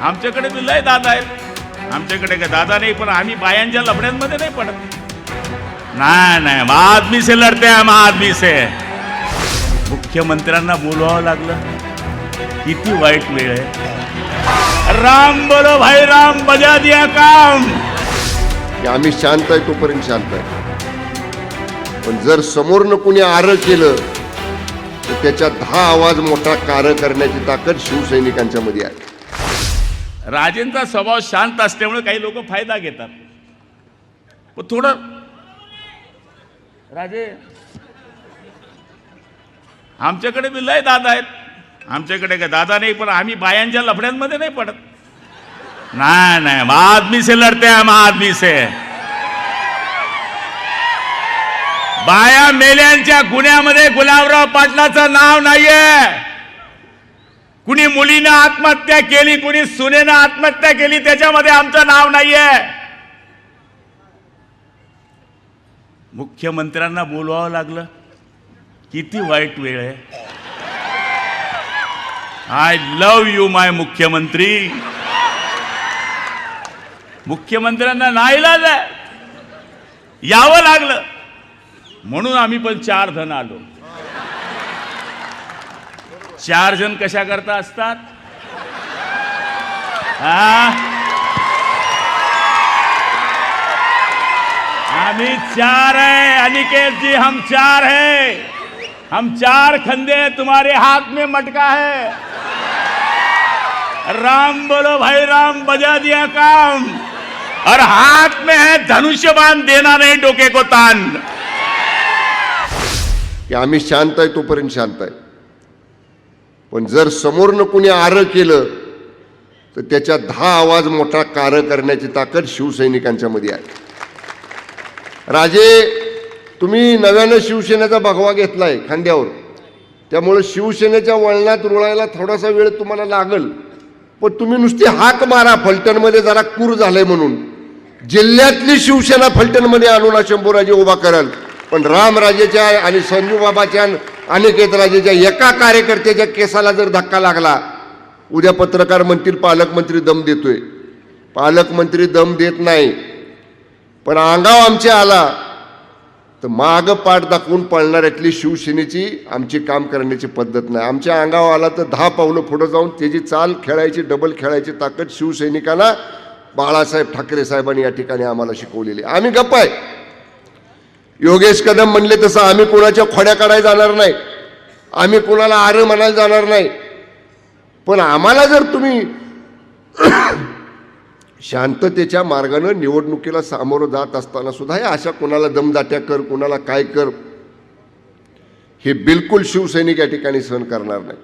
आमच्याकडे बी लय दादा आहेत, आमच्याकडे काय दादा नाही, पण आम्ही बायांच्या लफड्यांमध्ये नाही पडत. नाही नाही, हम आदमी से लढते हैं, हम आदमी से. मुख्यमंत्र्यांना बोलवावं लागलं, किती वाईट वेळ आहे. राम बोलो भाई राम, बजा दिया काम. आम्ही शांत आहे तोपर्यंत शांत आहे, पण जर समोरनं कुणी आरं केलं तर त्याच्या 10 आवाज मोठा कार्य करण्याची ताकद शिवसैनिकांच्या मध्ये आहे. राजेंचा स्वभाव शांत असल्यामुळे काही लोक फायदा घेतात. पण थोडं राजे, आमच्याकडे बी लय दादा आहेत, आमच्याकडे काय दादा नाही, पण आम्ही बायांच्या लफड्यांमध्ये नाही पडत. नाही नाही, हम आदमी से लढते हैं, हम आदमी से. बाया मेल्यांच्या गुन्ह्यामध्ये गुलाबराव पाटलाचं नाव नाहीये. कुणी मुलीनं आत्महत्या केली, कुणी सुनेनं आत्महत्या केली, त्याच्यामध्ये आमचं नाव नाहीये. मुख्यमंत्र्यांना बोलवावं लागलं, किती वाईट वेळ आहे. आय लव्ह यू माय मुख्यमंत्री. मुख्यमंत्र्यांना नाईलाज आहे, यावं लागलं. म्हणून आम्ही पण 4 जण आलो. 4 जण कशा करता असतात? आम्ही 4 है अनिकेत जी, हम 4 है. हम 4 खंदे, तुम्हारे हाथ में मटका है. राम बोलो भाई राम, बजा दिया काम. और हाथ में है धनुष्य बाण, देना नहीं डोके को तान. आम्ही शांत आहे तोपर्यंत शांत आहे, पण जर समोरनं कुणी आरं केलं तर त्याच्या 10 आवाज मोठा कार्य करण्याची ताकद शिवसैनिकांच्या मध्ये आहे. राजे, तुम्ही नव्यानं शिवसेनेचा भगवा घेतलाय खांद्यावर, त्यामुळे शिवसेनेच्या वळणात रुळायला थोडासा वेळ तुम्हाला लागल. पण तुम्ही नुसती हाक मारा, फलटणमध्ये जरा कूर झालंय म्हणून. जिल्ह्यातली शिवसेना फलटणमध्ये आणून शंभूराजे उभा कराल, पण रामराजेच्या आणि संजू बाबाच्या अनिकेत राजेच्या एका कार्यकर्त्याच्या केसाला जर धक्का लागला, उद्या पत्रकार म्हणतील पालकमंत्री दम देतोय. पालकमंत्री दम देत नाही, पण अंगाव आमच्या आला तर मागं पाठ दाखवून पळणाऱ्यातली शिवसेनेची आमची काम करण्याची पद्धत नाही. आमच्या अंगावर आला तर 10 पावलं पुढे जाऊन त्याची चाल खेळायची, डबल खेळायची ताकद शिवसैनिकांना बाळासाहेब ठाकरे साहेबांनी या ठिकाणी आम्हाला शिकवलेली. आम्ही गप्प आहे. योगेश कदम म्हणले तसं आम्ही कोणाच्या खोड्या काढायला जाणार नाही, आम्ही कोणाला आरं म्हणायला जाणार नाही. पण आम्हाला जर तुम्ही शांततेच्या मार्गानं निवडणुकीला सामोरं जात असताना सुद्धा हे अशा कोणाला दमदाट्या कर, कोणाला काय कर, हे बिलकुल शिवसैनिक या ठिकाणी सहन करणार नाही.